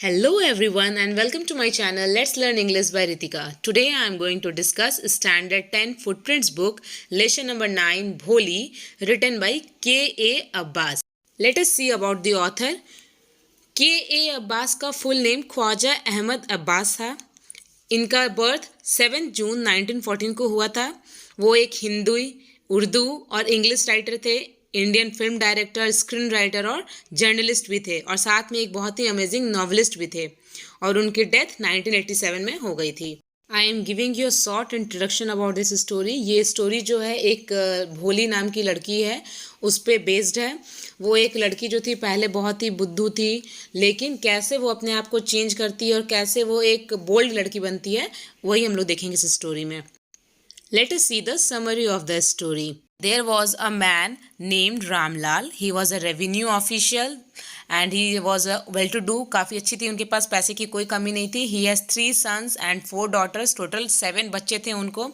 Hello everyone and welcome to my channel Let's Learn English by Ritika. Today I am going to discuss Standard 10 Footprints book, lesson number 9, Bholi, written by K.A. Abbas. Let us see about the author. K.A. Abbas का full name Khwaja Ahmad Abbas था. इनका birth 7 जून 1914 को हुआ था. वो एक हिंदी, उर्दू और English writer थे. Indian film director, screen writer और जर्नलिस्ट भी थे और साथ में एक बहुत ही अमेजिंग नॉवलिस्ट भी थे और उनकी डेथ 1987 में हो गई थी. I am giving you a short introduction about this story. ये स्टोरी जो है एक भोली नाम की लड़की है उस पर बेस्ड है. वो एक लड़की जो थी पहले बहुत ही बुद्धू थी, लेकिन कैसे वो अपने आप को चेंज करती है और कैसे वो एक बोल्ड लड़की बनती है वही हम लोग देखेंगे इस स्टोरी में. Let us see the summary of the story. There was a man named Ramlal. He was a revenue official and he was a well-to-do. काफ़ी अच्छी थी, उनके पास पैसे की कोई कमी नहीं थी. He has 3 sons and 4 daughters. Total 7 बच्चे थे उनको.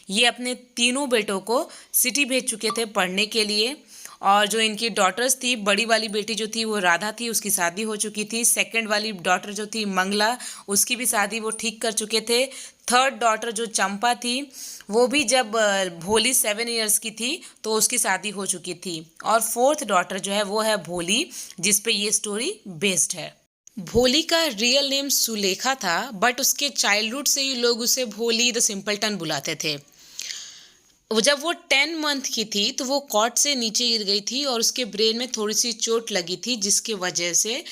ये अपने तीनों बेटों को सिटी भेज चुके थे पढ़ने के लिए. और जो इनकी डॉटर्स थी, बड़ी वाली बेटी जो थी वो राधा थी, उसकी शादी हो चुकी थी. सेकंड वाली डॉटर जो थी मंगला, उसकी भी शादी वो ठीक कर चुके थे. थर्ड डॉटर जो चंपा थी वो भी जब भोली 7 इयर्स की थी तो उसकी शादी हो चुकी थी. और फोर्थ डॉटर जो है वो है भोली, जिस पे ये स्टोरी बेस्ड है. भोली का रियल नेम सुलेखा था, बट उसके चाइल्डहुड से ही लोग उसे भोली द सिंपलटन बुलाते थे. जब वो 10 मंथ की थी तो वो कॉट से नीचे गिर गई थी और उसके ब्रेन में थोड़ी सी चोट लगी थी, जिसके वजह से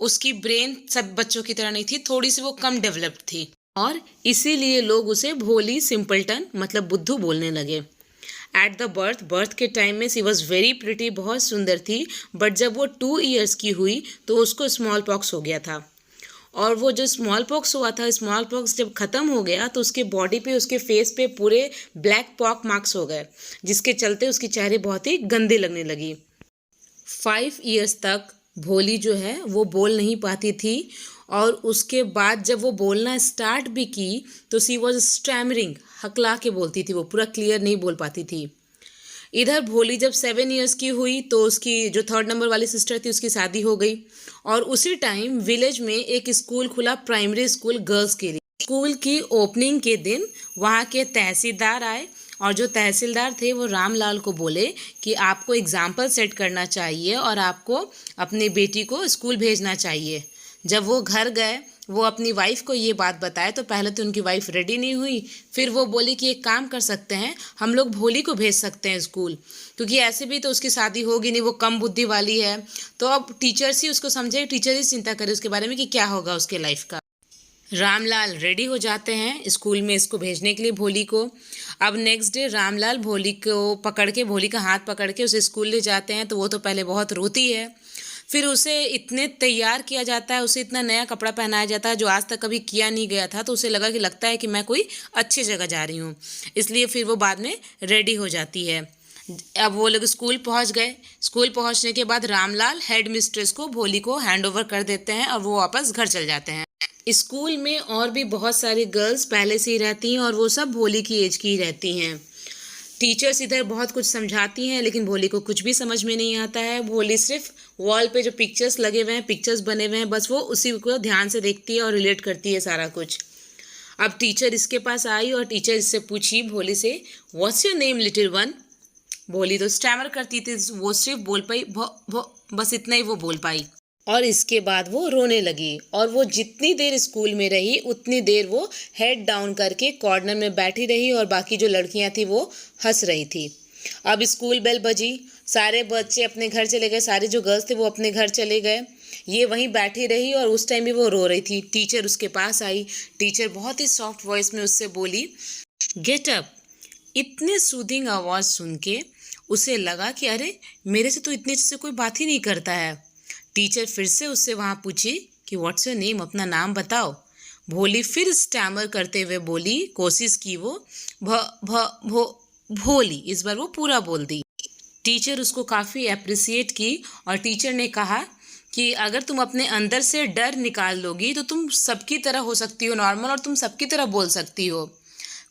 उसकी ब्रेन सब बच्चों की तरह नहीं थी, थोड़ी सी वो कम डेवलप्ड थी और इसीलिए लोग उसे भोली सिंपलटन मतलब बुद्धू बोलने लगे. एट द बर्थ के टाइम में सी वॉज वेरी प्रिटी, बहुत सुंदर थी. बट जब वो 2 इयर्स की हुई तो उसको स्मॉल पॉक्स हो गया था. और वो जो स्मॉल पॉक्स हुआ था, स्मॉल पॉक्स जब ख़त्म हो गया तो उसके बॉडी पे, उसके फेस पे पूरे ब्लैक पॉक मार्क्स हो गए, जिसके चलते उसकी चेहरे बहुत ही गंदे लगने लगी. 5 इयर्स तक भोली जो है वो बोल नहीं पाती थी और उसके बाद जब वो बोलना स्टार्ट भी की तो सी वॉज स्टैमरिंग, हकला के बोलती थी, वो पूरा क्लियर नहीं बोल पाती थी. इधर भोली जब 7 इयर्स की हुई तो उसकी जो 3rd नंबर वाली सिस्टर थी उसकी शादी हो गई और उसी टाइम विलेज में एक स्कूल खुला, प्राइमरी स्कूल गर्ल्स के लिए. स्कूल की ओपनिंग के दिन वहाँ के तहसीलदार आए और जो तहसीलदार थे वो रामलाल को बोले कि आपको एग्जाम्पल सेट करना चाहिए और आपको अपनी बेटी को स्कूल भेजना चाहिए. जब वो घर गए, वो अपनी वाइफ को ये बात बताए तो पहले तो उनकी वाइफ रेडी नहीं हुई. फिर वो बोली कि एक काम कर सकते हैं, हम लोग भोली को भेज सकते हैं स्कूल, क्योंकि ऐसे भी तो उसकी शादी होगी नहीं, वो कम बुद्धि वाली है. तो अब टीचर्स ही उसको समझे, टीचर ही चिंता करे उसके बारे में कि क्या होगा उसके लाइफ का. रामलाल रेडी हो जाते हैं स्कूल में इसको भेजने के लिए भोली को. अब नेक्स्ट डे रामलाल भोली को पकड़ के, भोली का हाथ पकड़ के उसे स्कूल ले जाते हैं. तो वो तो पहले बहुत रोती है, फिर उसे इतने तैयार किया जाता है, उसे इतना नया कपड़ा पहनाया जाता है जो आज तक कभी किया नहीं गया था. तो उसे लगता है कि मैं कोई अच्छी जगह जा रही हूँ, इसलिए फिर वो बाद में रेडी हो जाती है. अब वो लोग स्कूल पहुँच गए. स्कूल पहुँचने के बाद रामलाल हेड मिस्ट्रेस को भोली को हैंड ओवर कर देते हैं और वो वापस घर चल जाते हैं. स्कूल में और भी बहुत सारी गर्ल्स पहले से ही रहती हैं और वो सब भोली की एज की ही रहती हैं. टीचर्स इधर बहुत कुछ समझाती हैं लेकिन भोली को कुछ भी समझ में नहीं आता है. भोली सिर्फ वॉल पे जो पिक्चर्स लगे हुए हैं, पिक्चर्स बने हुए हैं, बस वो उसी को ध्यान से देखती है और रिलेट करती है सारा कुछ. अब टीचर इसके पास आई और टीचर इससे पूछी भोली से, what's your name little one. भोली तो स्टैमर करती थी, वो सिर्फ बोल पाई भो, बस इतना ही वो बोल पाई. और इसके बाद वो रोने लगी और वो जितनी देर स्कूल में रही उतनी देर वो हेड डाउन करके कॉर्नर में बैठी रही और बाकी जो लड़कियां थी वो हंस रही थी. अब स्कूल बेल बजी, सारे बच्चे अपने घर चले गए, सारे जो गर्ल्स थे वो अपने घर चले गए. ये वहीं बैठी रही और उस टाइम भी वो रो रही थी. टीचर उसके पास आई. टीचर बहुत ही सॉफ्ट वॉइस में उससे बोली, गेट अप. इतने सूदिंग आवाज़ सुन के उसे लगा कि अरे मेरे से तो इतने अच्छे से कोई बात ही नहीं करता है. टीचर फिर से उससे वहाँ पूछी कि व्हाट्स योर नेम, अपना नाम बताओ. भोली फिर स्टैमर करते हुए बोली, कोशिश की वो, भोली. इस बार वो पूरा बोल दी. टीचर उसको काफ़ी अप्रिसिएट की और टीचर ने कहा कि अगर तुम अपने अंदर से डर निकाल लोगी तो तुम सबकी तरह हो सकती हो नॉर्मल, और तुम सबकी तरह बोल सकती हो.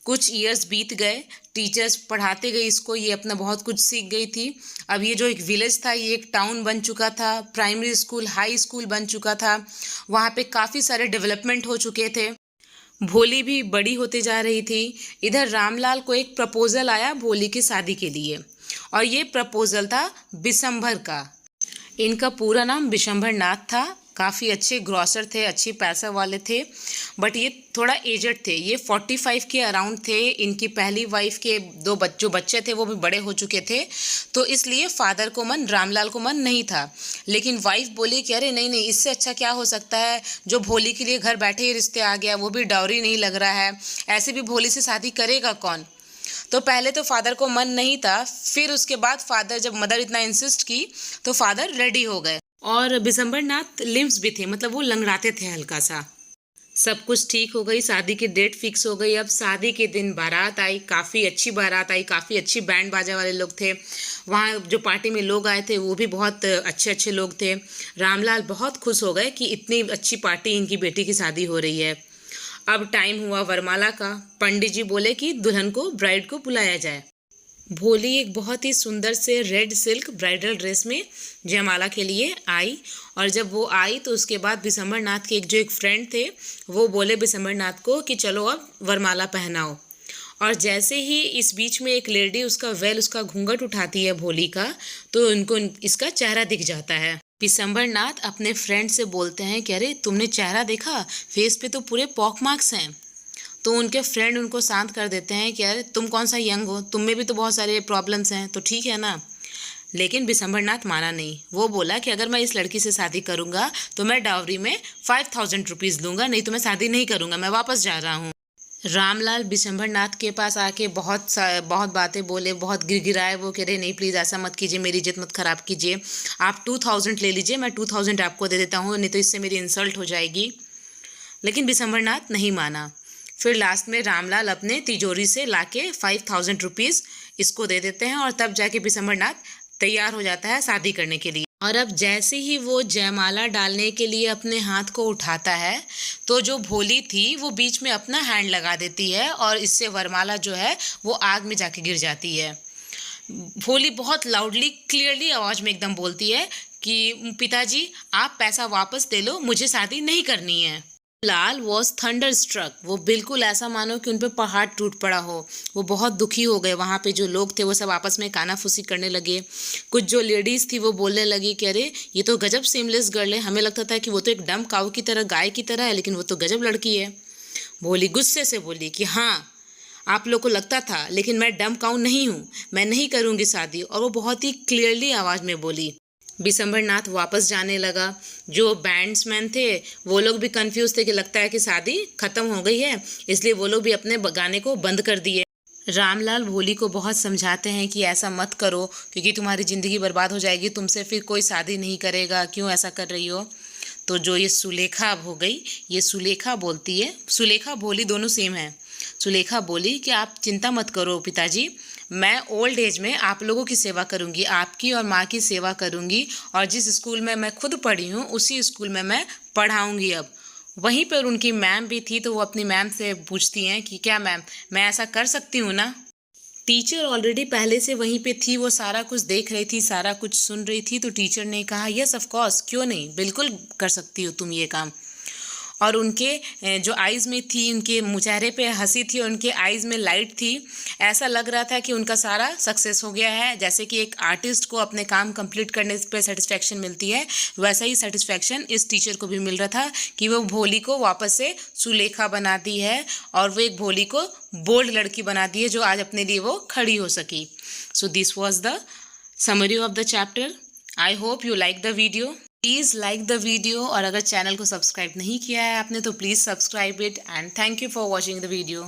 कुछ ईयर्स बीत गए, टीचर्स पढ़ाते गए इसको, ये अपना बहुत कुछ सीख गई थी। अब ये जो एक विलेज था ये एक टाउन बन चुका था, प्राइमरी स्कूल, हाई स्कूल बन चुका था, वहाँ पे काफ़ी सारे डेवलपमेंट हो चुके थे। भोली भी बड़ी होती जा रही थी। इधर रामलाल को एक प्रपोजल आया भोली की शादी के लिए, और ये प्रपोजल था बिशंभर का। इनका पूरा नाम बिशंभर नाथ था। काफ़ी अच्छे ग्रॉसर थे, अच्छी पैसा वाले थे, बट ये थोड़ा एजड थे। ये 45 के अराउंड थे। इनकी पहली वाइफ के जो बच्चे थे वो भी बड़े हो चुके थे, तो इसलिए फादर को रामलाल को मन नहीं था। लेकिन वाइफ बोली कि अरे नहीं नहीं, इससे अच्छा क्या हो सकता है, जो भोली के लिए घर बैठे ही रिश्ते आ गया, वो भी डाउरी नहीं लग रहा है, ऐसे भी भोली से शादी करेगा कौन। तो पहले तो फादर को मन नहीं था, फिर उसके बाद फादर, जब मदर इतना इंसिस्ट की तो फादर रेडी हो गए। और बिशंभर नाथ लिम्स भी थे, मतलब वो लंगड़ाते थे हल्का सा। सब कुछ ठीक हो गई, शादी की डेट फिक्स हो गई। अब शादी के दिन बारात आई, काफ़ी अच्छी बारात आई, काफ़ी अच्छी बैंड बाजा वाले लोग थे वहाँ। जो पार्टी में लोग आए थे वो भी बहुत अच्छे अच्छे लोग थे। रामलाल बहुत खुश हो गए कि इतनी अच्छी पार्टी, इनकी बेटी की शादी हो रही है। अब टाइम हुआ वरमाला का। पंडित जी बोले कि दुल्हन को, ब्राइड को बुलाया जाए। भोली एक बहुत ही सुंदर से रेड सिल्क ब्राइडल ड्रेस में जयमाला के लिए आई, और जब वो आई तो उसके बाद बिशंभर नाथ के एक फ्रेंड थे, वो बोले बिशंभर नाथ को कि चलो अब वरमाला पहनाओ। और जैसे ही इस बीच में एक लेडी उसका घूंघट उठाती है भोली का, तो उनको इसका चेहरा दिख जाता है। बिशंभर नाथ अपने फ्रेंड से बोलते हैं कि अरे तुमने चेहरा देखा, फेस पे तो पूरे पॉक मार्क्स हैं। तो उनके फ्रेंड उनको शांत कर देते हैं कि अरे तुम कौन सा यंग हो, तुम में भी तो बहुत सारे प्रॉब्लम्स हैं, तो ठीक है ना। लेकिन बिशंभर नाथ माना नहीं। वो बोला कि अगर मैं इस लड़की से शादी करूंगा तो मैं डावरी में 5000 रुपीज़ लूँगा, नहीं तो मैं शादी नहीं करूंगा, मैं वापस जा रहा हूँ। रामलाल बिशंभर नाथ के पास आके बहुत बातें बोले, बहुत गिड़गिड़ाए। वो कह रहे नहीं प्लीज़ ऐसा मत कीजिए, मेरी इज्जत मत ख़राब कीजिए, आप 2000 ले लीजिए, मैं 2000 आपको दे देता हूँ, नहीं तो इससे मेरी इंसल्ट हो जाएगी। लेकिन बिशंभर नाथ नहीं माना। फिर लास्ट में रामलाल अपने तिजोरी से लाके 5000 रुपीज़ इसको दे देते हैं, और तब जाके बिशंभर नाथ तैयार हो जाता है शादी करने के लिए। और अब जैसे ही वो जयमाला डालने के लिए अपने हाथ को उठाता है, तो जो भोली थी वो बीच में अपना हैंड लगा देती है, और इससे वरमाला जो है वो आग में जाके गिर जाती है। भोली बहुत लाउडली, क्लियरली आवाज़ में एकदम बोलती है कि पिताजी आप पैसा वापस दे लो, मुझे शादी नहीं करनी है। लाल वॉज थंडर स्ट्रक। वो बिल्कुल ऐसा मानो कि उन पर पहाड़ टूट पड़ा हो। वो बहुत दुखी हो गए। वहाँ पे जो लोग थे वो सब आपस में कानाफूसी करने लगे। कुछ जो लेडीज़ थी वो बोलने लगी कि अरे ये तो गजब सेमलेस गर्ल है, हमें लगता था कि वो तो एक डम काऊ की तरह, गाय की तरह है, लेकिन वो तो गजब लड़की है। भोली गुस्से से बोली कि हाँ आप लोग को लगता था, लेकिन मैं डम काऊ नहीं हूँ, मैं नहीं करूँगी शादी। और वो बहुत ही क्लियरली आवाज़ में बोली। बिशंभर नाथ वापस जाने लगा। जो बैंड्समैन थे वो लोग भी कंफ्यूज थे कि लगता है कि शादी खत्म हो गई है, इसलिए वो लोग भी अपने गाने को बंद कर दिए। रामलाल भोली को बहुत समझाते हैं कि ऐसा मत करो, क्योंकि तुम्हारी ज़िंदगी बर्बाद हो जाएगी, तुमसे फिर कोई शादी नहीं करेगा, क्यों ऐसा कर रही हो। तो जो ये सुलेखा अब हो गई, ये सुलेखा बोलती है, सुलेखा भोली दोनों सेम है। सुलेखा बोली कि आप चिंता मत करो पिताजी, मैं ओल्ड एज में आप लोगों की सेवा करूंगी, आपकी और माँ की सेवा करूंगी, और जिस स्कूल में मैं खुद पढ़ी हूँ उसी स्कूल में मैं पढ़ाऊंगी। अब वहीं पर उनकी मैम भी थी, तो वो अपनी मैम से पूछती हैं कि क्या मैम मैं ऐसा कर सकती हूँ ना। टीचर ऑलरेडी पहले से वहीं पे थी, वो सारा कुछ देख रही थी, सारा कुछ सुन रही थी। तो टीचर ने कहा यस ऑफ कोर्स, क्यों नहीं, बिल्कुल कर सकती हो तुम ये काम। और उनके जो आइज़ में थी, उनके चेहरे पे हंसी थी, उनके आइज़ में लाइट थी। ऐसा लग रहा था कि उनका सारा सक्सेस हो गया है। जैसे कि एक आर्टिस्ट को अपने काम कंप्लीट करने पे सेटिस्फेक्शन मिलती है, वैसा ही सेटिस्फेक्शन इस टीचर को भी मिल रहा था कि वो भोली को वापस से सुलेखा बना दी है, और वो एक भोली को बोल्ड लड़की बना दी है जो आज अपने लिए वो खड़ी हो सकी। So this was the summary of the chapter. I hope you like the video. Please like the video, और अगर चैनल को सब्सक्राइब नहीं किया है आपने तो please subscribe it, and thank you for watching the video.